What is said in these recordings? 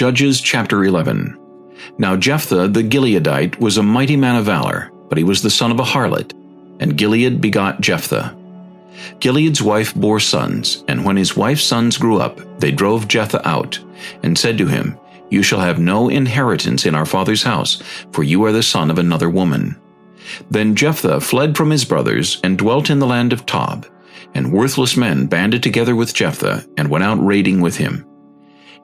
Judges chapter 11. Now Jephthah the Gileadite was a mighty man of valor, but he was the son of a harlot, and Gilead begot Jephthah. Gilead's wife bore sons, and when his wife's sons grew up, they drove Jephthah out, and said to him, You shall have no inheritance in our father's house, for you are the son of another woman. Then Jephthah fled from his brothers, and dwelt in the land of Tob, and worthless men banded together with Jephthah, and went out raiding with him.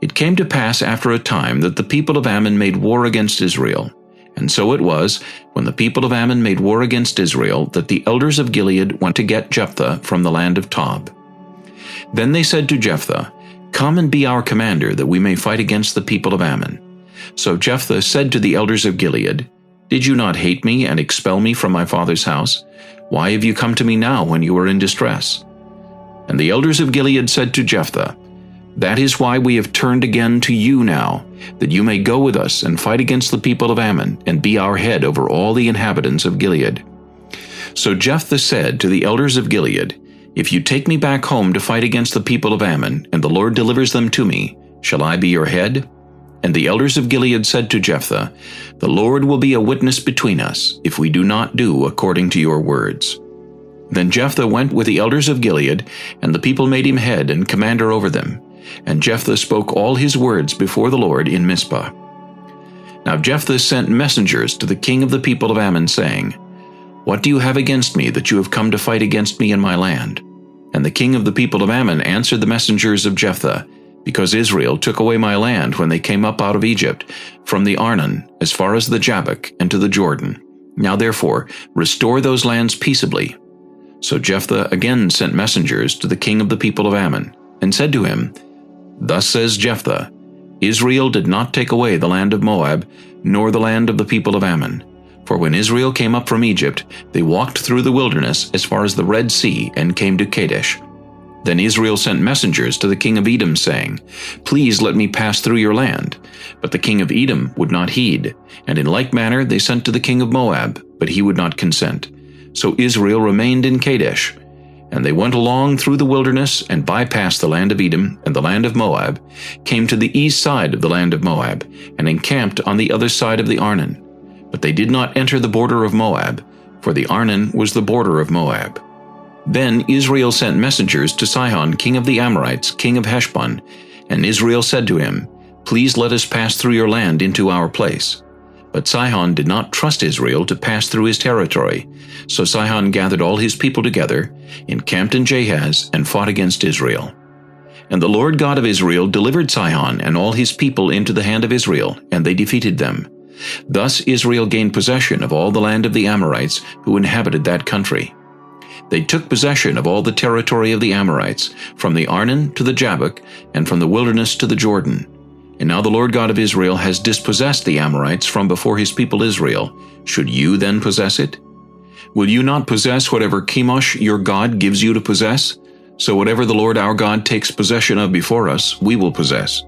It came to pass after a time that the people of Ammon made war against Israel. And so it was, when the people of Ammon made war against Israel, that the elders of Gilead went to get Jephthah from the land of Tob. Then they said to Jephthah, Come and be our commander, that we may fight against the people of Ammon. So Jephthah said to the elders of Gilead, Did you not hate me and expel me from my father's house? Why have you come to me now when you are in distress? And the elders of Gilead said to Jephthah, That is why we have turned again to you now, that you may go with us and fight against the people of Ammon, and be our head over all the inhabitants of Gilead. So Jephthah said to the elders of Gilead, If you take me back home to fight against the people of Ammon, and the Lord delivers them to me, shall I be your head? And the elders of Gilead said to Jephthah, The Lord will be a witness between us, if we do not do according to your words. Then Jephthah went with the elders of Gilead, and the people made him head and commander over them. And Jephthah spoke all his words before the Lord in Mizpah. Now Jephthah sent messengers to the king of the people of Ammon, saying, What do you have against me, that you have come to fight against me in my land? And the king of the people of Ammon answered the messengers of Jephthah, Because Israel took away my land when they came up out of Egypt, from the Arnon, as far as the Jabbok, and to the Jordan. Now therefore restore those lands peaceably. So Jephthah again sent messengers to the king of the people of Ammon, and said to him, Thus says Jephthah, Israel did not take away the land of Moab, nor the land of the people of Ammon. For when Israel came up from Egypt, they walked through the wilderness as far as the Red Sea, and came to Kadesh. Then Israel sent messengers to the king of Edom, saying, Please let me pass through your land. But the king of Edom would not heed, and in like manner they sent to the king of Moab, but he would not consent. So Israel remained in Kadesh. And they went along through the wilderness, and bypassed the land of Edom and the land of Moab, came to the east side of the land of Moab, and encamped on the other side of the Arnon. But they did not enter the border of Moab, for the Arnon was the border of Moab. Then Israel sent messengers to Sihon king of the Amorites, king of Heshbon, and Israel said to him, Please let us pass through your land into our place. But Sihon did not trust Israel to pass through his territory. So Sihon gathered all his people together, encamped in Jahaz, and fought against Israel. And the Lord God of Israel delivered Sihon and all his people into the hand of Israel, and they defeated them. Thus Israel gained possession of all the land of the Amorites who inhabited that country. They took possession of all the territory of the Amorites, from the Arnon to the Jabbok, and from the wilderness to the Jordan. And now the Lord God of Israel has dispossessed the Amorites from before his people Israel. Should you then possess it? Will you not possess whatever Chemosh your God gives you to possess? So whatever the Lord our God takes possession of before us, we will possess.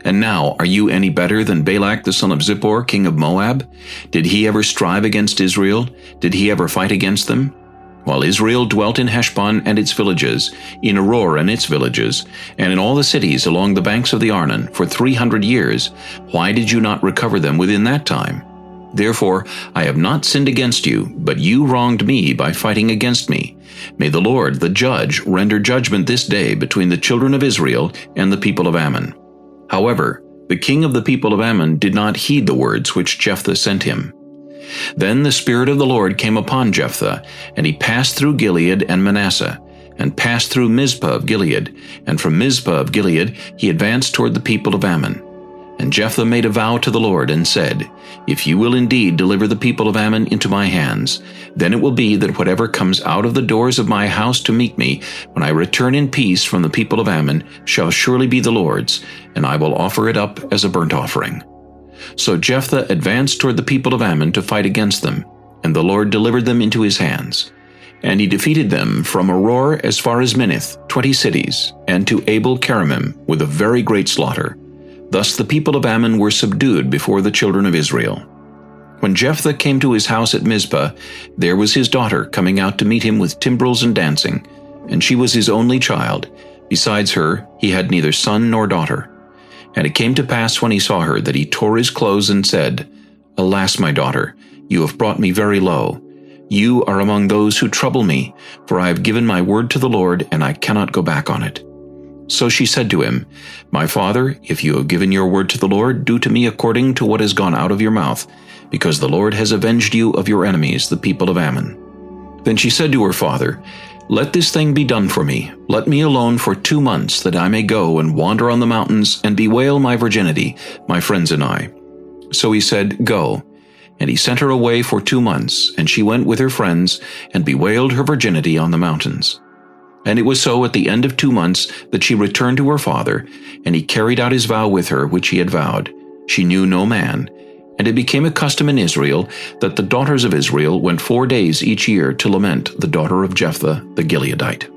And now, are you any better than Balak the son of Zippor, king of Moab? Did he ever strive against Israel? Did he ever fight against them? While Israel dwelt in Heshbon and its villages, in Aroer and its villages, and in all the cities along the banks of the Arnon for 300 years, why did you not recover them within that time? Therefore I have not sinned against you, but you wronged me by fighting against me. May the Lord, the judge, render judgment this day between the children of Israel and the people of Ammon. However, the king of the people of Ammon did not heed the words which Jephthah sent him. Then the Spirit of the Lord came upon Jephthah, and he passed through Gilead and Manasseh, and passed through Mizpah of Gilead, and from Mizpah of Gilead he advanced toward the people of Ammon. And Jephthah made a vow to the Lord, and said, If you will indeed deliver the people of Ammon into my hands, then it will be that whatever comes out of the doors of my house to meet me, when I return in peace from the people of Ammon, shall surely be the Lord's, and I will offer it up as a burnt offering. So Jephthah advanced toward the people of Ammon to fight against them, and the Lord delivered them into his hands. And he defeated them from Aroer as far as Minnith, 20 cities, and to Abel-keramim with a very great slaughter. Thus the people of Ammon were subdued before the children of Israel. When Jephthah came to his house at Mizpah, there was his daughter coming out to meet him with timbrels and dancing, and she was his only child. Besides her, he had neither son nor daughter. And it came to pass when he saw her that he tore his clothes and said, Alas, my daughter, you have brought me very low. You are among those who trouble me, for I have given my word to the Lord, and I cannot go back on it. So she said to him, My father, if you have given your word to the Lord, do to me according to what has gone out of your mouth, because the Lord has avenged you of your enemies, the people of Ammon. Then she said to her father, Let this thing be done for me. Let me alone for 2 months, that I may go and wander on the mountains and bewail my virginity, my friends and I. So he said, Go. And he sent her away for 2 months, and she went with her friends and bewailed her virginity on the mountains. And it was so at the end of 2 months that she returned to her father, and he carried out his vow with her which he had vowed. She knew no man. And it became a custom in Israel that the daughters of Israel went 4 days each year to lament the daughter of Jephthah the Gileadite.